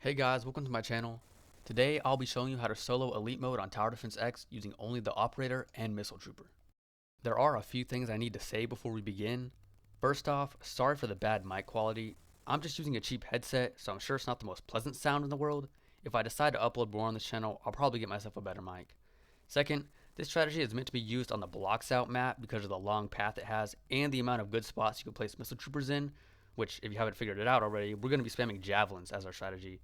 Hey guys, welcome to my channel. Today I'll be showing you how to solo Elite Mode on Tower Defense X using only the Operator and Missile Trooper. There are a few things I need to say before we begin. First off, sorry for the bad mic quality. I'm just using a cheap headset, so I'm sure it's not the most pleasant sound in the world. If I decide to upload more on this channel, I'll probably get myself a better mic. Second, this strategy is meant to be used on the Blocks Out map because of the long path it has and the amount of good spots you can place Missile Troopers in, which if you haven't figured it out already, we're going to be spamming Javelins as our strategy.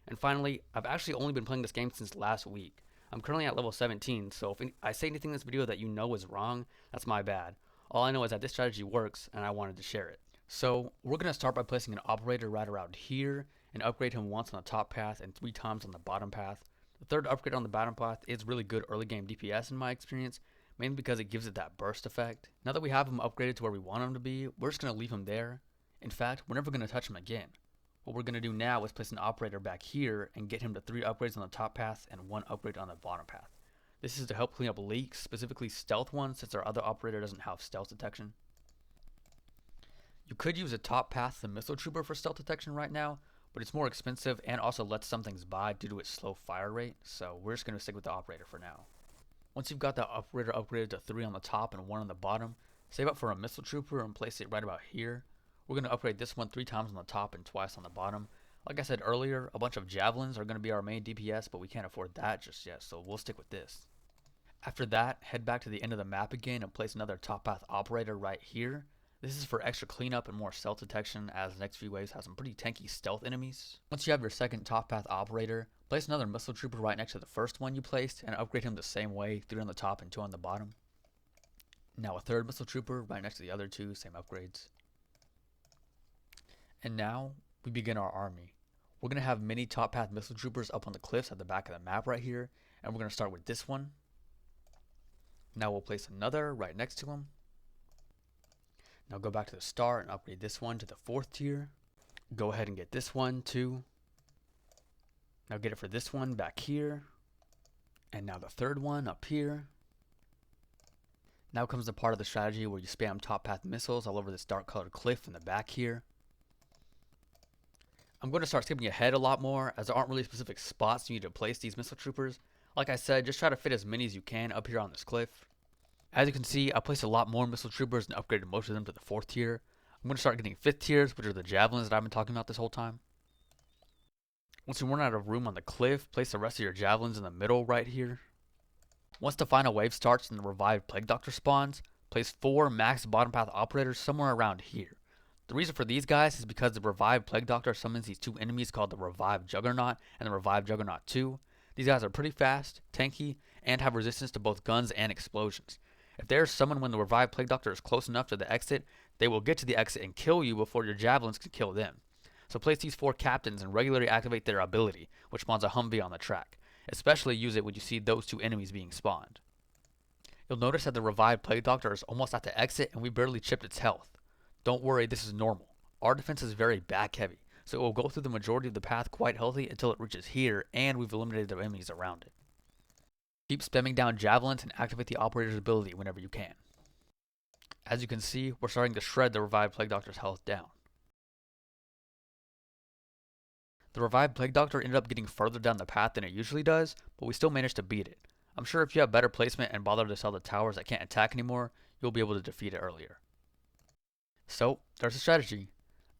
And finally, I've actually only been playing this game since last week. I'm currently at level 17, so if I say anything in this video that you know is wrong, that's my bad. All I know is that this strategy works, and I wanted to share it. So, we're going to start by placing an Operator right around here, and upgrade him once on the top path and 3 times on the bottom path. The third upgrade on the bottom path is really good early game DPS in my experience, mainly because it gives it that burst effect. Now that we have him upgraded to where we want him to be, we're just going to leave him there. In fact, we're never going to touch him again. What we're going to do now is place an Operator back here and get him to 3 upgrades on the top path and 1 upgrade on the bottom path. This is to help clean up leaks, specifically stealth ones, since our other Operator doesn't have stealth detection. You could use a top path the Missile Trooper for stealth detection right now, but it's more expensive and also lets some things by due to its slow fire rate, so we're just going to stick with the Operator for now. Once you've got the Operator upgraded to 3 on the top and 1 on the bottom, save up for a Missile Trooper and place it right about here. We're going to upgrade this one 3 times on the top and twice on the bottom. Like I said earlier, a bunch of Javelins are going to be our main DPS, but we can't afford that just yet, so we'll stick with this. After that, head back to the end of the map again and place another top path Operator right here. This is for extra cleanup and more stealth detection, as the next few waves have some pretty tanky stealth enemies. Once you have your second top path Operator, place another Missile Trooper right next to the first one you placed and upgrade him the same way, 3 on the top and 2 on the bottom. Now a third Missile Trooper right next to the other 2, same upgrades. And now, we begin our army. We're going to have many top path Missile Troopers up on the cliffs at the back of the map right here, and we're going to start with this one. Now we'll place another right next to him. Now go back to the start and upgrade this one to the 4th tier. Go ahead and get this one too. Now get it for this one back here. And now the 3rd one up here. Now comes the part of the strategy where you spam top path missiles all over this dark colored cliff in the back here. I'm going to start skipping ahead a lot more, as there aren't really specific spots you need to place these Missile Troopers. Like I said, just try to fit as many as you can up here on this cliff. As you can see, I placed a lot more Missile Troopers and upgraded most of them to the 4th tier. I'm going to start getting 5th tiers, which are the Javelins that I've been talking about this whole time. Once you run out of room on the cliff, place the rest of your Javelins in the middle right here. Once the final wave starts and the revived Plague Doctor spawns, place 4 max bottom path Operators somewhere around here. The reason for these guys is because the revived Plague Doctor summons these 2 enemies called the Revived Juggernaut and the Revived Juggernaut 2. These guys are pretty fast, tanky, and have resistance to both guns and explosions. If they are summoned when the Revived Plague Doctor is close enough to the exit, they will get to the exit and kill you before your Javelins can kill them. So place these 4 captains and regularly activate their ability, which spawns a Humvee on the track. Especially use it when you see those 2 enemies being spawned. You'll notice that the Revived Plague Doctor is almost at the exit and we barely chipped its health. Don't worry, this is normal. Our defense is very back heavy, so it will go through the majority of the path quite healthy until it reaches here and we've eliminated the enemies around it. Keep spamming down Javelins and activate the Operator's ability whenever you can. As you can see, we're starting to shred the Revived Plague Doctor's health down. The Revived Plague Doctor ended up getting further down the path than it usually does, but we still managed to beat it. I'm sure if you have better placement and bother to sell the towers that can't attack anymore, you'll be able to defeat it earlier. So, there's the strategy.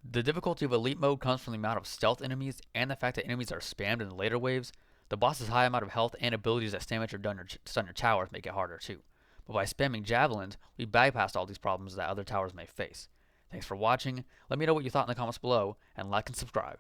The difficulty of Elite Mode comes from the amount of stealth enemies and the fact that enemies are spammed in the later waves. The boss's high amount of health and abilities that stun your towers make it harder too. But by spamming Javelins, we bypassed all these problems that other towers may face. Thanks for watching. Let me know what you thought in the comments below, and like and subscribe.